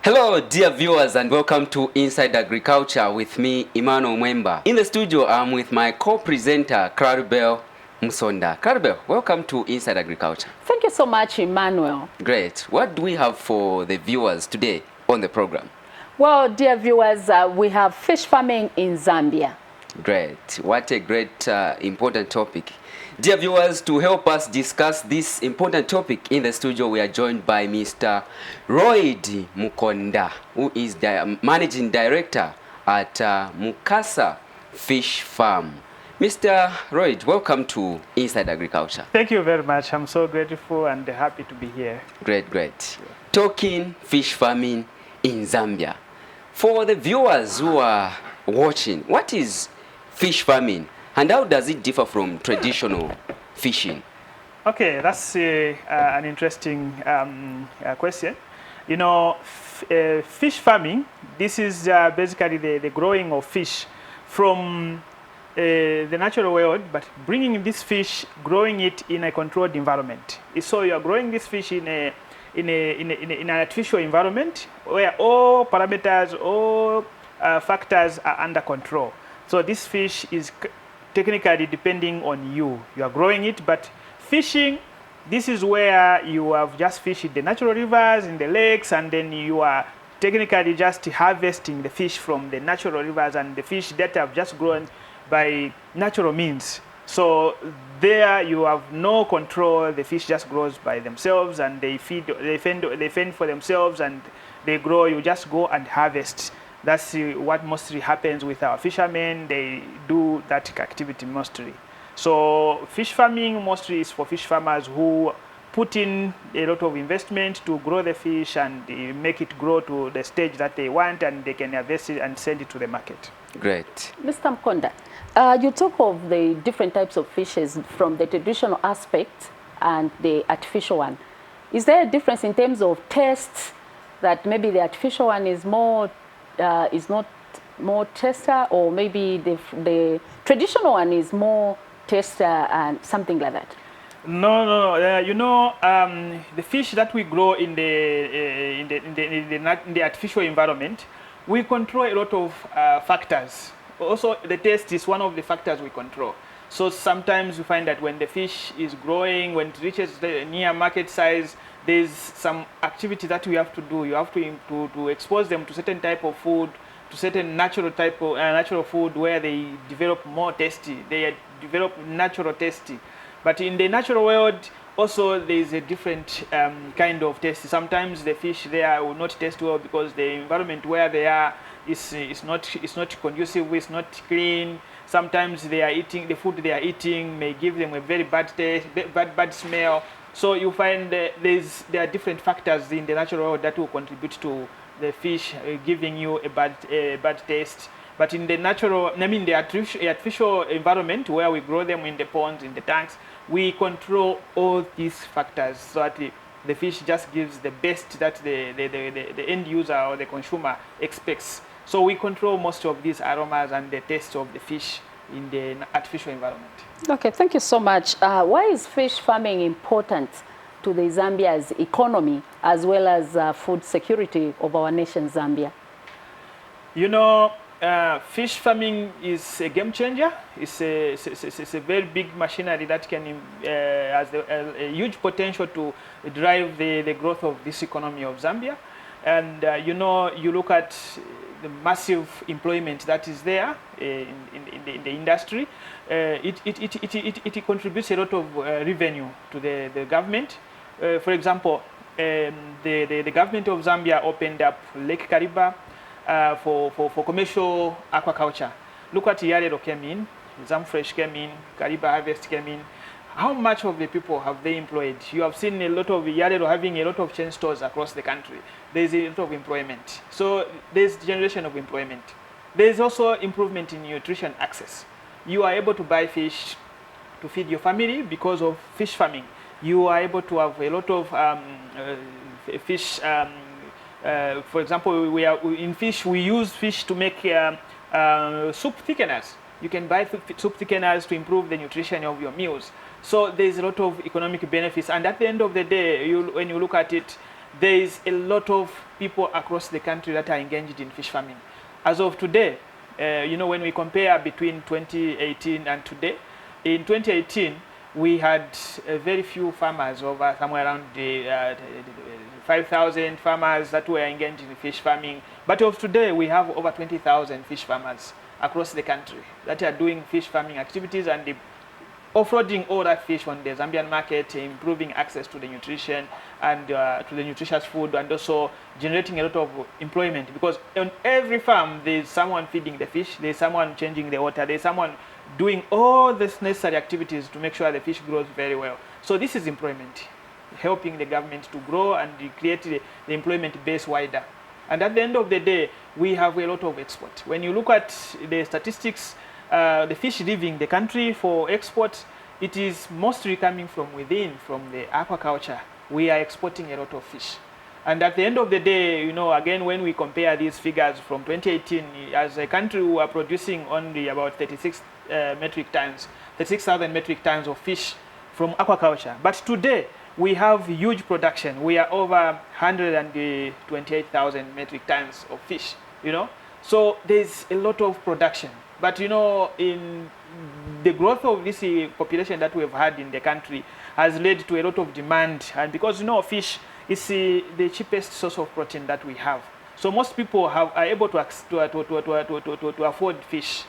Hello dear viewers and welcome to Inside Agriculture with me, Emmanuel Mwemba. In the studio I'm with my co-presenter, Claribel Musonda. Claribel, welcome to Inside Agriculture. Thank you so much, Emmanuel. Great. What do we have for the viewers today on the program? Well, dear viewers, we have fish farming in Zambia. Great. What a great important topic. Dear viewers, to help us discuss this important topic in the studio, we are joined by Mr. Royd Mukonda, who is the Managing Director at Mukasa Fish Farm. Mr. Royd, welcome to Inside Agriculture. Thank you very much. I'm so grateful and happy to be here. Great, great. Talking fish farming in Zambia. For the viewers who are watching, what is fish farming? And how does it differ from traditional fishing? Okay, that's an interesting question. You know, fish farming, this is basically the growing of fish from the natural world, but bringing this fish, growing it in a controlled environment. So you are growing this fish in an artificial environment where all parameters, all factors are under control. So this fish is technically depending on you. You are growing it, but fishing, this is where you have just fished in the natural rivers, in the lakes, and then you are technically just harvesting the fish from the natural rivers and the fish that have just grown by natural means. So there you have no control. The fish just grows by themselves and they fend for themselves and they grow. You just go and harvest. That's what mostly happens with our fishermen. They do that activity mostly. So fish farming mostly is for fish farmers who put in a lot of investment to grow the fish and make it grow to the stage that they want, and they can harvest it and send it to the market. Great. Mr. Mkonda, you talk of the different types of fishes from the traditional aspect and the artificial one. Is there a difference in terms of taste, that maybe the artificial one is not more taster, or maybe the traditional one is more taster and something like that? No. You know, the fish that we grow in the artificial environment, we control a lot of factors. Also, the taste is one of the factors we control. So sometimes we find that when the fish is growing, when it reaches the near market size, there's some activity that we have to do. You have to expose them to certain type of food, to certain natural type of natural food where they develop more tasty. They develop natural tasty. But in the natural world, also there is a different kind of taste. Sometimes the fish there will not taste well because the environment where they are is not conducive, it's not clean. Sometimes they are eating, the food they are eating may give them a very bad taste, bad smell. So you find there are different factors in the natural world that will contribute to the fish giving you a bad taste. But in the the artificial environment where we grow them in the ponds, in the tanks, we control all these factors so that the fish just gives the best that the end user or the consumer expects. So we control most of these aromas and the taste of the fish in the artificial environment. Okay, thank you so much. Why is fish farming important to the Zambia's economy as well as food security of our nation, Zambia? You know, fish farming is a game changer. It's a very big machinery that has a huge potential to drive the growth of this economy of Zambia. And you know, you look at the massive employment that is there in the industry. It contributes a lot of revenue to the government. For example, the government of Zambia opened up Lake Kariba for commercial aquaculture. Look at Yarero came in, Zamfresh came in, Kariba Harvest came in. How much of the people have they employed? You have seen a lot of Yarero having a lot of chain stores across the country. There's a lot of employment. So there's generation of employment. There's also improvement in nutrition access. You are able to buy fish to feed your family because of fish farming. You are able to have a lot of fish. For example, in fish, we use fish to make soup thickeners. You can buy soup thickeners to improve the nutrition of your meals. So there's a lot of economic benefits. And at the end of the day, when you look at it, there is a lot of people across the country that are engaged in fish farming. As of today, you know, when we compare between 2018 and today, in 2018, we had very few farmers, over somewhere around 5,000 farmers that were engaged in fish farming. But of today, we have over 20,000 fish farmers across the country that are doing fish farming activities and offloading all that fish on the Zambian market, improving access to the nutrition and to the nutritious food, and also generating a lot of employment, because on every farm there's someone feeding the fish, there's someone changing the water, there's someone doing all these necessary activities to make sure the fish grows very well. So this is employment, helping the government to grow and create the employment base wider. And at the end of the day, we have a lot of export. When you look at the statistics, the fish leaving the country for export, it is mostly coming from within, from the aquaculture. We are exporting a lot of fish. And at the end of the day, you know, again, when we compare these figures from 2018, as a country, we are producing only about 36,000 metric tons of fish from aquaculture. But today, we have huge production. We are over 128,000 metric tons of fish, you know. So there's a lot of production. But, you know, in the growth of this population that we've had in the country has led to a lot of demand. And because, you know, fish is the cheapest source of protein that we have. So most people are able to afford fish,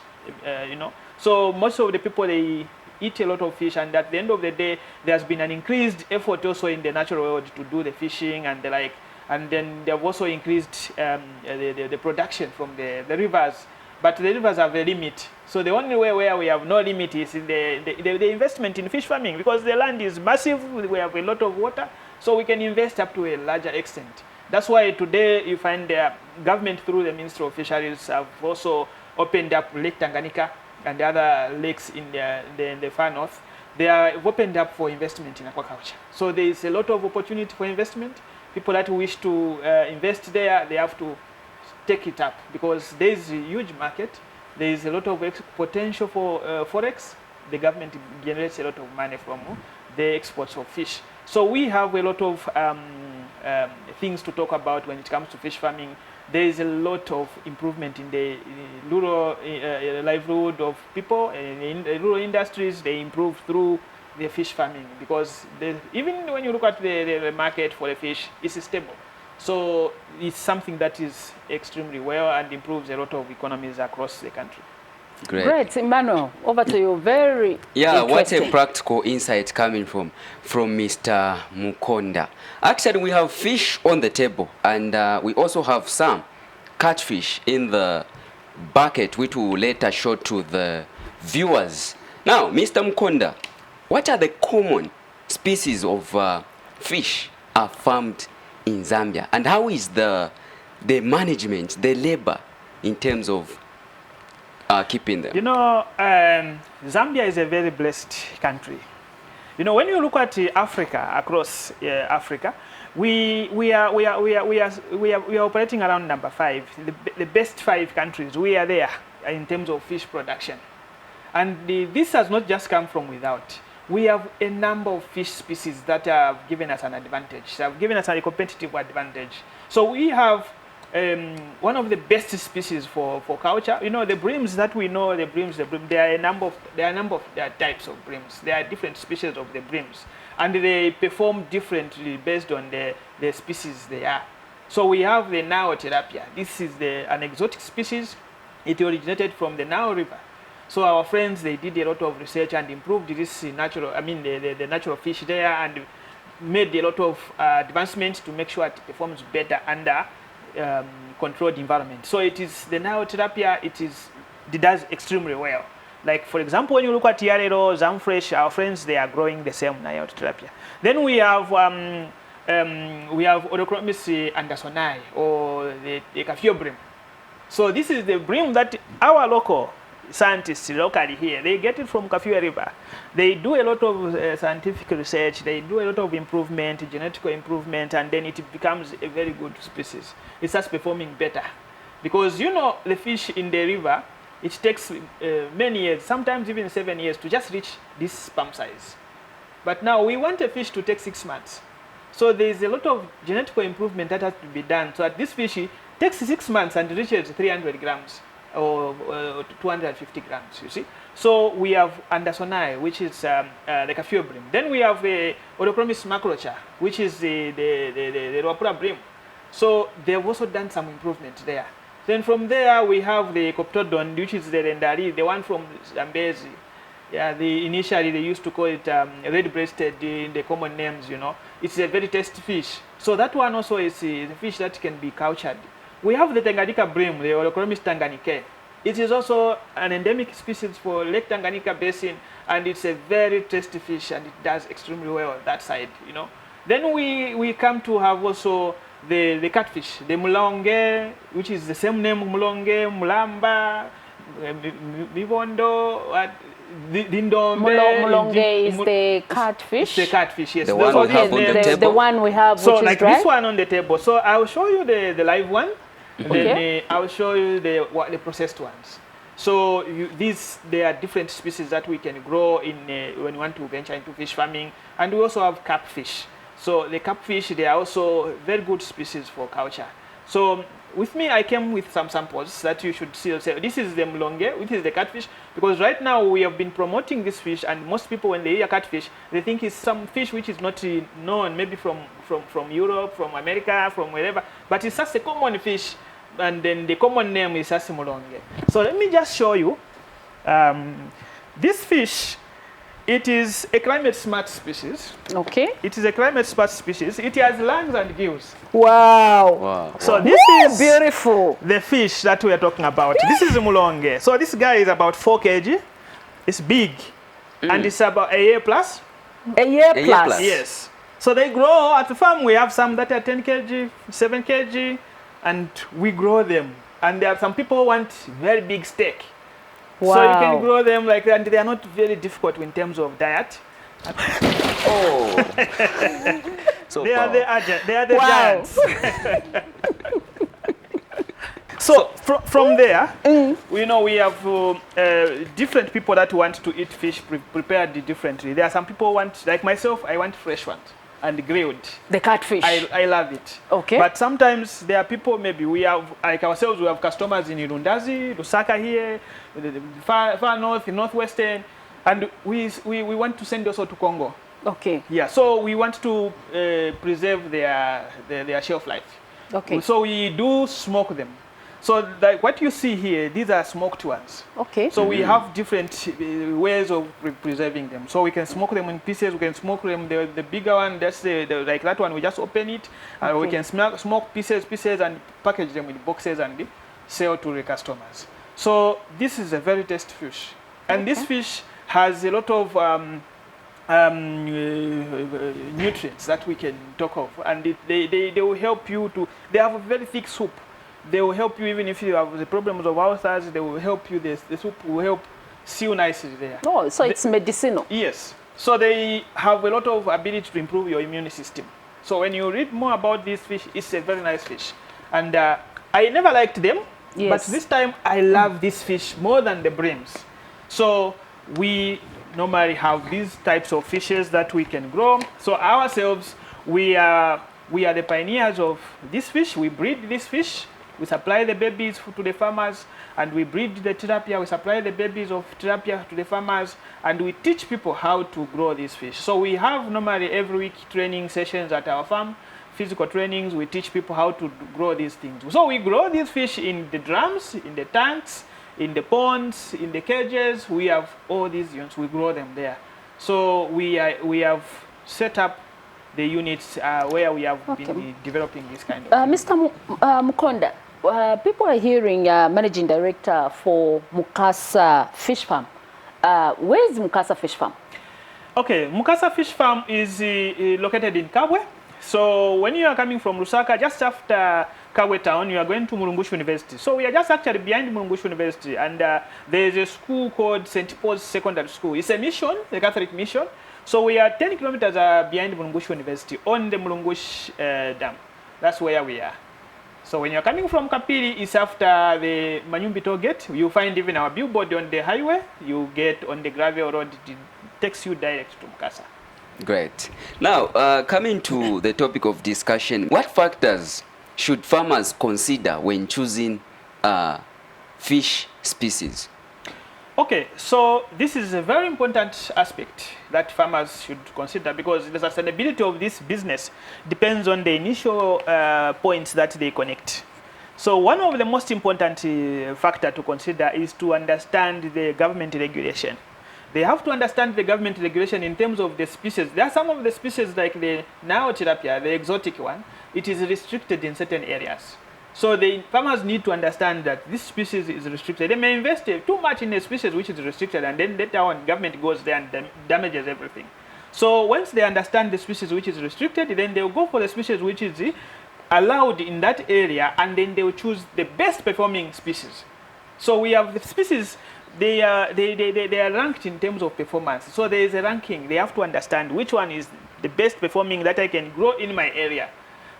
you know. So most of the people, they eat a lot of fish, and at the end of the day, there's been an increased effort also in the natural world to do the fishing and the like. And then they've also increased the production from the rivers. But the rivers have a limit. So the only way where we have no limit is in the investment in fish farming, because the land is massive, we have a lot of water, so we can invest up to a larger extent. That's why today you find the government through the Ministry of Fisheries have also opened up Lake Tanganyika and the other lakes in the far north. They are opened up for investment in aquaculture. So there is a lot of opportunity for investment. People that wish to invest there, they have to take it up, because there is a huge market. There is a lot of potential for forex. The government generates a lot of money from the exports of fish. So we have a lot of things to talk about when it comes to fish farming. There is a lot of improvement in the rural livelihood of people. In the rural industries, they improve through the fish farming, because even when you look at the market for the fish, it's stable. So it's something that is extremely well and improves a lot of economies across the country. Great, Emmanuel, over to you. Very what a practical insight coming from Mr. Mukonda. Actually, we have fish on the table, and we also have some catfish in the bucket, which we will later show to the viewers. Now, Mr. Mukonda, what are the common species of fish are farmed in Zambia, and how is the management, the labor, in terms of keeping them? You know, Zambia is a very blessed country. You know, when you look at Africa, across Africa, we are operating around number 5, the best 5 countries. We are there in terms of fish production, and this has not just come from without. We have a number of fish species that have given us an advantage. They have given us a competitive advantage. So we have one of the best species for culture. You know, the breams that we know, the breams, there are a number of types of breams. There are different species of the breams, and they perform differently based on the species they are. So we have the Nile tilapia. This is an exotic species. It originated from the Nile River. So our friends, they did a lot of research and improved this natural, the natural fish there, and made a lot of advancements to make sure it performs better under controlled environment. So it is the Nile tilapia, it does extremely well. Like, for example, when you look at Yarelo, Zamfresh, our friends, they are growing the same Nile tilapia. Then we have Odochromis andersoni, or the Kafio bream. So this is the bream that our local scientists locally here, they get it from Kafue River. They do a lot of scientific research, they do a lot of improvement, genetic improvement, and then it becomes a very good species. It starts performing better. Because, you know, the fish in the river, it takes many years, sometimes even 7 years, to just reach this sperm size. But now we want a fish to take 6 months. So there is a lot of genetical improvement that has to be done. So that this fish takes 6 months and reaches 300 grams or 250 grams, you see. So we have Andersoni, which is like a fuel bream. Then we have a Odochromis macrocha, which is the Ropura bream. So they've also done some improvement there. Then from there we have the Coptodon, which is the Rendari, the one from Zambezi. Yeah, initially they used to call it red-breasted in the common names, you know. It's a very tasty fish. So that one also is a fish that can be cultured. We have the Tanganyika bream, the Odochromis tanganikae. It is also an endemic species for Lake Tanganyika Basin, and it's a very tasty fish, and it does extremely well on that side, you know. Then we come to have also the catfish, the mulonge, which is the same name, mulonge, mulamba, mivondo, Mulonge is the catfish. The catfish, yes. The one we have on the table. The one we have, so which like is dry? this one on the table. So I will show you the live one. Then I will show you the processed ones. So they are different species that we can grow in when you want to venture into fish farming. And we also have carpfish. So the carpfish, they are also very good species for culture. So with me, I came with some samples that you should see. So this is the mulonge, which is the catfish, because right now we have been promoting this fish, and most people, when they hear catfish, they think it's some fish which is not known, maybe from Europe, from America, from wherever, but it's just a common fish, and then the common name is just mulonge. So let me just show you. This fish, it is a climate smart species. Okay. It is a climate smart species. It has lungs and gills. Wow. So this is beautiful. The fish that we are talking about. This is mulonge. So this guy is about 4 kg. It's big. And it's about a year plus. A year plus. Yes. So they grow at the farm. We have some that are 10 kg, 7 kg, and we grow them. And there are some people who want very big steak. Wow. So you can grow them like that, and they are not very difficult in terms of diet. Oh. So they are the giants. So from there, we know we have different people that want to eat fish prepared differently. There are some people who want, like myself, I want fresh ones and grilled. The catfish. I love it. Okay. But sometimes there are people, maybe we have, like ourselves, we have customers in Irundazi, Lusaka here, far north, in northwestern, and we want to send also to Congo. Okay. Yeah, so we want to preserve their shelf life. Okay. So we do smoke them. So like what you see here, these are smoked ones. Okay. So we have different ways of preserving them. So we can smoke them in pieces. We can smoke them the bigger one. That's like that one. We just open it. Okay. We can smoke pieces, and package them in boxes and sell to the customers. So this is a very tasty fish, and this fish has a lot of nutrients that we can talk of, and they will help you to. They have a very thick soup. They will help you even if you have the problems of ulcers. They will help you. The soup will help seal nicely there. Oh, so it's medicinal. Yes. So they have a lot of ability to improve your immune system. So when you read more about this fish, it's a very nice fish. And I never liked them, but this time I love this fish more than the breams. So we normally have these types of fishes that we can grow. So ourselves, we are the pioneers of this fish. We breed this fish. We supply the babies to the farmers, and we breed the tilapia. We supply the babies of tilapia to the farmers, and we teach people how to grow this fish. So we have normally every week training sessions at our farm, physical trainings. We teach people how to grow these things. So we grow these fish in the drums, in the tanks, in the ponds, in the cages. We have all these units. We grow them there. So we have set up the units where we have been developing this kind of Mr. Mukonda, people are hearing Managing Director for Mukasa Fish Farm. Where is Mukasa Fish Farm? Okay, Mukasa Fish Farm is located in Kabwe. So when you are coming from Lusaka, just after Kabwe town, you are going to Mulungushi University. So we are just actually behind Mulungushi University, and there is a school called St. Paul's Secondary School. It's a mission, a Catholic mission. So we are 10 kilometers behind Mulungushi University on the Mulungushi Dam. That's where we are. So when you're coming from Kapiri, it's after the Manyumbi toll gate. You find even our billboard on the highway. You get on the gravel road. It takes you direct to Mukasa. Great. Now, coming to the topic of discussion, what factors should farmers consider when choosing fish species? Okay, so this is a very important aspect that farmers should consider, because the sustainability of this business depends on the initial points that they connect. So one of the most important factor to consider is to understand the government regulation. They have to understand the government regulation in terms of the species. There are some of the species like the Nao tilapia, the exotic one, it is restricted in certain areas. So the farmers need to understand that this species is restricted. They may invest too much in a species which is restricted, and then later on government goes there and damages everything. So once they understand the species which is restricted, then they will go for the species which is allowed in that area, and then they will choose the best performing species. So we have the species, they are ranked in terms of performance. So there is a ranking. They have to understand which one is the best performing that I can grow in my area.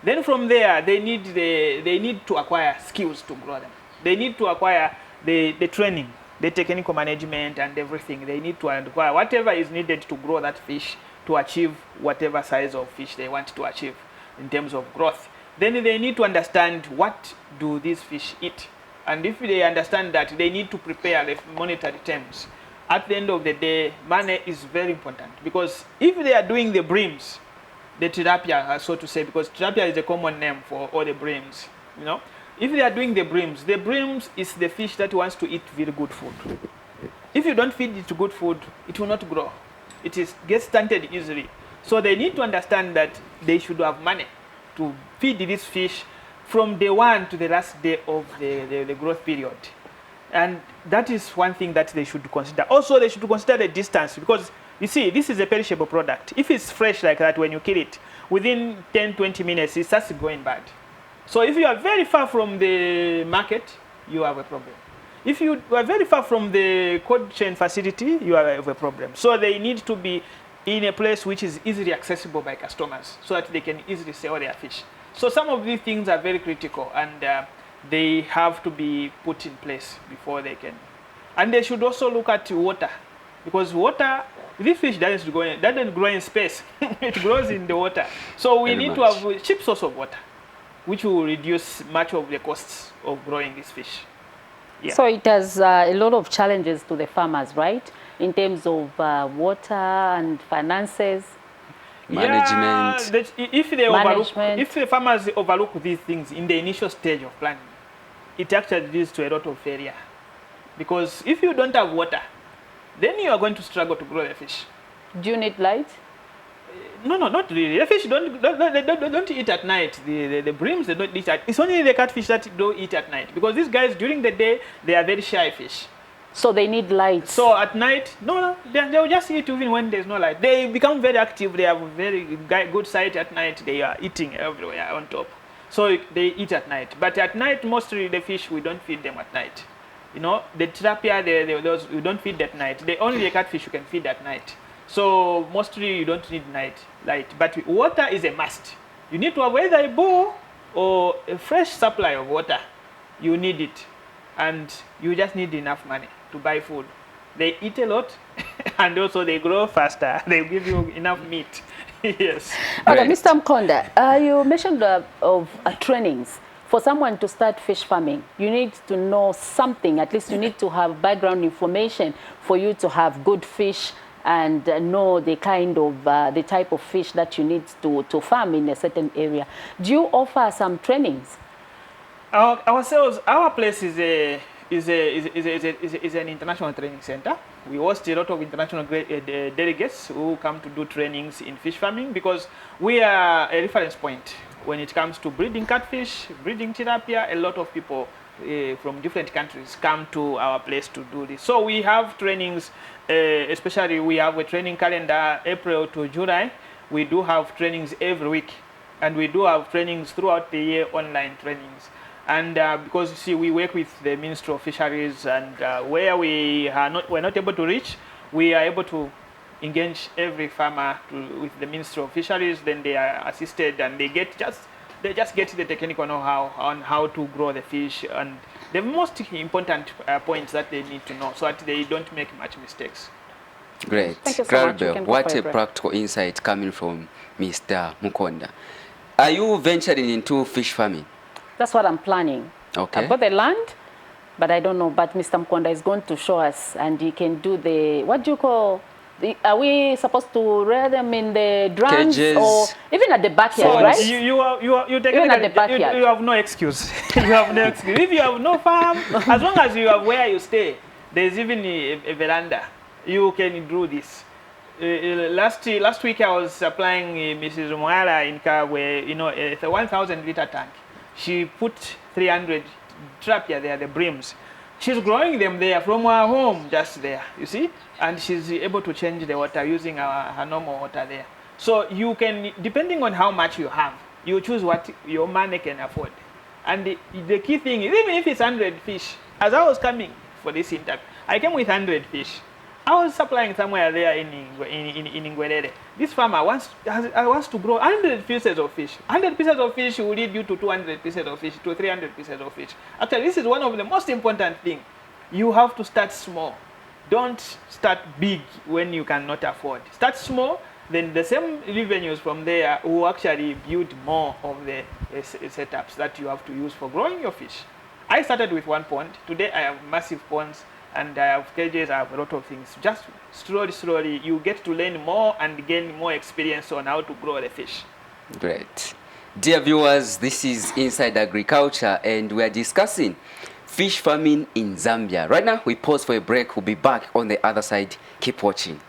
Then from there, they need to acquire skills to grow them. They need to acquire the training, the technical management and everything. They need to acquire whatever is needed to grow that fish to achieve whatever size of fish they want to achieve in terms of growth. Then they need to understand what do these fish eat. And if they understand that, they need to prepare the monetary terms. At the end of the day, money is very important, because if they are doing the breams, the tilapia, so to say, because tilapia is a common name for all the breams, you know. If they are doing the breams is the fish that wants to eat very good food. If you don't feed it good food, it will not grow. It gets stunted easily. So they need to understand that they should have money to feed this fish from day one to the last day of the growth period. And that is one thing that they should consider. Also, they should consider the distance, because you see, this is a perishable product. If it's fresh like that, when you kill it, within 10-20 minutes, it starts going bad. So if you are very far from the market, you have a problem. If you are very far from the cold chain facility, you have a problem. So they need to be in a place which is easily accessible by customers, so that they can easily sell their fish. So some of these things are very critical, and they have to be put in place before they can. And they should also look at water, because water, this fish doesn't grow in space. It grows in the water. So we need to have a cheap source of water, which will reduce much of the costs of growing this fish. Yeah. So it has a lot of challenges to the farmers, right? In terms of water and finances. Management. Yeah, if the farmers overlook these things in the initial stage of planning, it actually leads to a lot of failure. Because if you don't have water, then you are going to struggle to grow the fish. Do you need light? No, not really. The fish don't eat at night. The breams, they don't eat at. It's only the catfish that don't eat at night, because these guys during the day they are very shy fish. So they need light. So at night, they'll just eat even when there's no light. They become very active. They have a very good sight at night. They are eating everywhere on top. So they eat at night. But at night, mostly the fish, we don't feed them at night. You know, the tilapia, those we don't feed at night. Only the catfish you can feed at night. So mostly you don't need light. But water is a must. You need to have either a bowl or a fresh supply of water. You need it. And you just need enough money to buy food. They eat a lot, and also they grow faster. They give you enough meat. Yes. Okay, Mr. Mkonda, you mentioned of trainings. For someone to start fish farming, you need to know something. At least you need to have background information for you to have good fish and know the kind of the type of fish that you need to farm in a certain area. Do you offer some trainings? Our place is an international training center. We host a lot of international delegates who come to do trainings in fish farming, because we are a reference point when it comes to breeding catfish, breeding tilapia. A lot of people from different countries come to our place to do this. So we have trainings, especially we have a training calendar, April to July. We do have trainings every week, and we do have trainings throughout the year, online trainings. And because you see, we work with the Ministry of Fisheries, and where we're not able to reach, we are able to engage every farmer with the Ministry of Fisheries. Then they are assisted, and they just get the technical know-how on how to grow the fish and the most important points that they need to know, so that they don't make much mistakes. Great. Thank you so much. You can go What for a break. practical insight coming from Mr. Mukonda. Are you venturing into fish farming? That's what I'm planning. Okay. I've got the land, but I don't know. But Mr. Mkonda is going to show us, and he can do the, what do you call, are we supposed to rear them in the drums Cages. or even at the backyard, Phones. right? You Even at the backyard. you have no excuse. You have no excuse. If you have no farm, as long as you have where you stay, there's even a veranda. You can do this. Last week I was supplying Mrs. Mwara in Kagwe, you know, a 1,000 liter tank. She put 300 trapia there, the brims. She's growing them there from her home, just there, you see? And she's able to change the water using her normal water there. So you can, depending on how much you have, you choose what your money can afford. And the key thing is, even if it's 100 fish, as I was coming for this interview, I came with 100 fish. I was supplying somewhere there in Ngwerere. This farmer wants to grow 100 pieces of fish. 100 pieces of fish will lead you to 200 pieces of fish, to 300 pieces of fish. Actually, this is one of the most important things. You have to start small. Don't start big when you cannot afford. Start small, then the same revenues from there will actually build more of the setups that you have to use for growing your fish. I started with 1 pond. Today I have massive ponds. And I have cages, I have a lot of things. Just slowly, you get to learn more and gain more experience on how to grow the fish. Great. Dear viewers, this is Inside Agriculture, and we are discussing fish farming in Zambia. Right now, we pause for a break. We'll be back on the other side. Keep watching.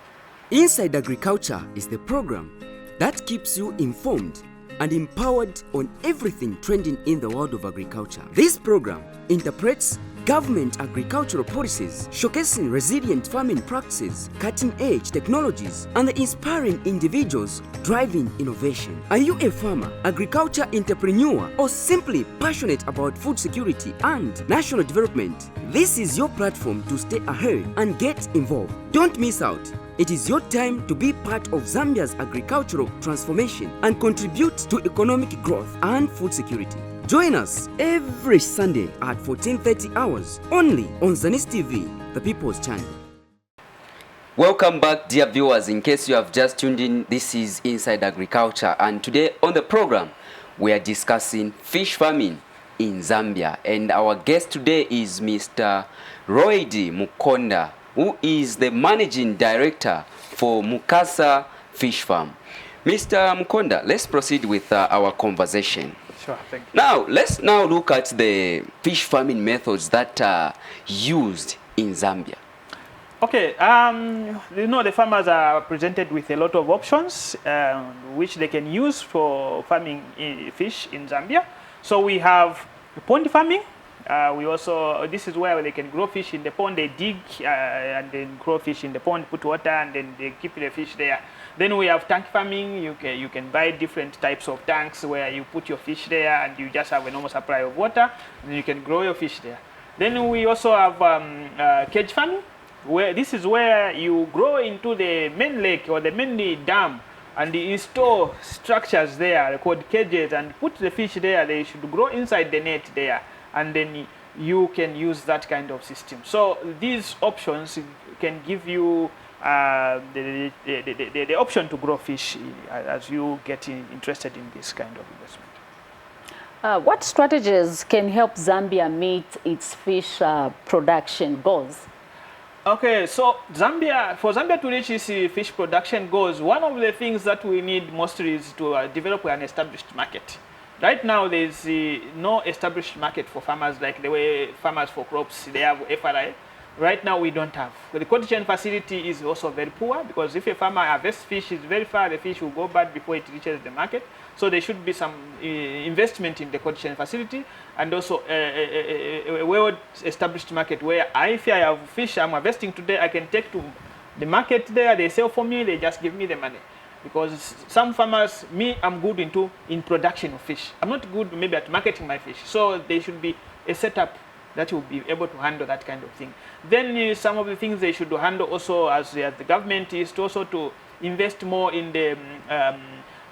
Inside Agriculture is the program that keeps you informed and empowered on everything trending in the world of agriculture. This program interprets government agricultural policies, showcasing resilient farming practices, cutting-edge technologies, and the inspiring individuals driving innovation. Are you a farmer, agriculture entrepreneur, or simply passionate about food security and national development? This is your platform to stay ahead and get involved. Don't miss out. It is your time to be part of Zambia's agricultural transformation and contribute to economic growth and food security. Join us every Sunday at 14:30 hours only on Zanis TV, the People's Channel. Welcome back, dear viewers. In case you have just tuned in, this is Inside Agriculture, and today on the program we are discussing fish farming in Zambia, and our guest today is Mr. Roidi Mukonda, who is the managing director for Mukasa Fish Farm. Mr. Mukonda, let's proceed with our conversation. Sure, thank you. Now, let's now look at the fish farming methods that are used in Zambia. Okay, you know, the farmers are presented with a lot of options which they can use for farming fish in Zambia. So we have pond farming. We also, this is where they can grow fish in the pond. They dig and then grow fish in the pond, put water, and then they keep the fish there. Then we have tank farming. You can buy different types of tanks where you put your fish there and you just have a normal supply of water, and you can grow your fish there. Then we also have cage farming, where this is where you grow into the main lake or the main dam and install structures there called cages and put the fish there. They should grow inside the net there, and then you can use that kind of system. So these options can give you the option to grow fish as you get interested in this kind of investment. What strategies can help Zambia meet its fish production goals? Okay, so for Zambia to reach its fish production goals, one of the things that we need mostly is to develop an established market. Right now, there's no established market for farmers like the way farmers for crops, they have FRI. Right now, we don't have. The cold chain facility is also very poor, because if a farmer harvests fish, it's very far, the fish will go bad before it reaches the market. So there should be some investment in the cold chain facility, and also a well-established market where if I have fish I'm harvesting today, I can take to the market there, they sell for me, they just give me the money. Because some farmers, I'm good in production of fish. I'm not good maybe at marketing my fish. So there should be a setup that will be able to handle that kind of thing. Then some of the things they should handle also as the government is to also to invest more in the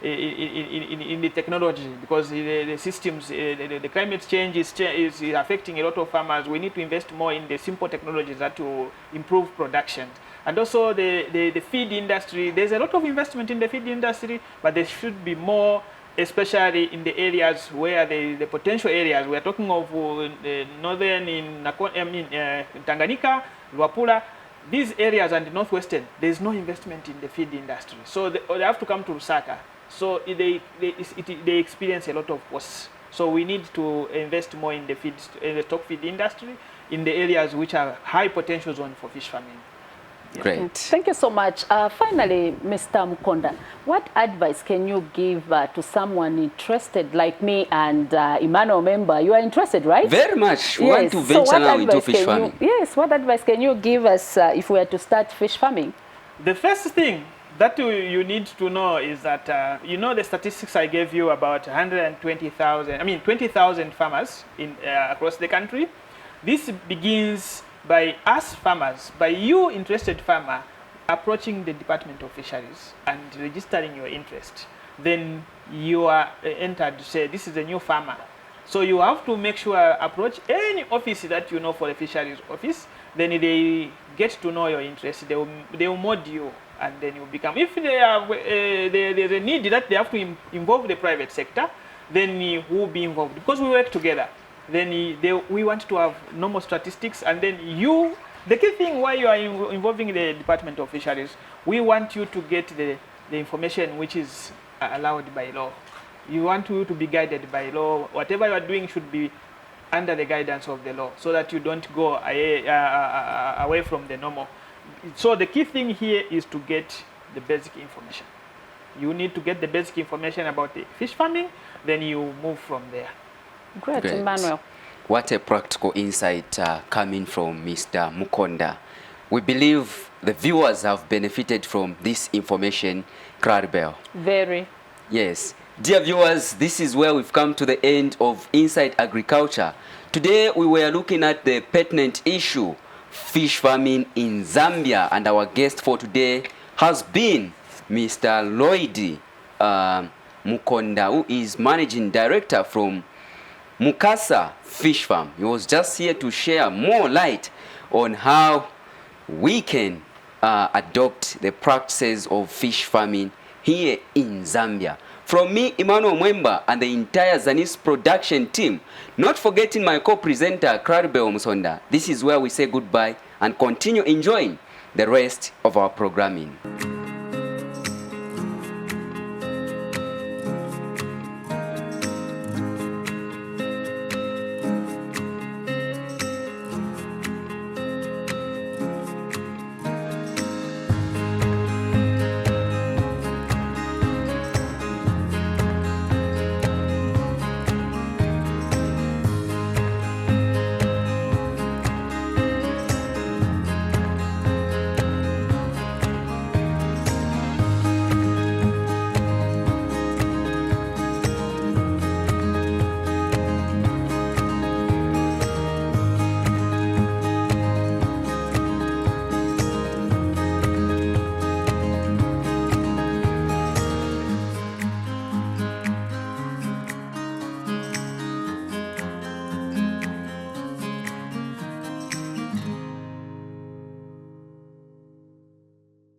in the technology, because the systems, the climate change is affecting a lot of farmers. We need to invest more in the simple technologies that will improve production. And also the feed industry, there's a lot of investment in the feed industry, but there should be more, especially in the areas where the potential areas. We are talking of northern in Tanganyika, Luapula, these areas and the northwestern, there's no investment in the feed industry. So they have to come to Lusaka. So they experience a lot of costs. So we need to invest more in the stock feed industry in the areas which are high potential zone for fish farming. Yeah. Great. Thank you so much. Finally, Mr. Mukonda, what advice can you give to someone interested like me and Emmanuel member? You are interested, right? Very much. We Yes. want to venture now into fish farming. Yes, what advice can you give us if we are to start fish farming? The first thing that you need to know is that, you know, the statistics I gave you about 20,000 farmers across the country. This begins by us farmers, by you interested farmer, approaching the Department of Fisheries and registering your interest. Then you are entered to say, this is a new farmer. So you have to make sure approach any office that you know for the fisheries office. Then they get to know your interest. They will mold you, and then you become. If there's a need that they have to involve the private sector, then you will be involved because we work together. Then we want to have normal statistics, and then the key thing why you are involving the Department of Fisheries, we want you to get the information which is allowed by law. You want you to be guided by law. Whatever you are doing should be under the guidance of the law, so that you don't go away from the normal. So the key thing here is to get the basic information. You need to get the basic information about the fish farming, then you move from there. Great, Emmanuel. What a practical insight coming from Mr. Mukonda. We believe the viewers have benefited from this information, Claribel. Very. Yes. Dear viewers, this is where we've come to the end of Inside Agriculture. Today we were looking at the pertinent issue, fish farming in Zambia, and our guest for today has been Mr. Lloyd Mukonda, who is Managing Director from Mukasa Fish Farm. He was just here to share more light on how we can adopt the practices of fish farming here in Zambia. From me, Emmanuel Mwemba, and the entire Zanis production team, not forgetting my co-presenter, Claribel Musonda, this is where we say goodbye and continue enjoying the rest of our programming.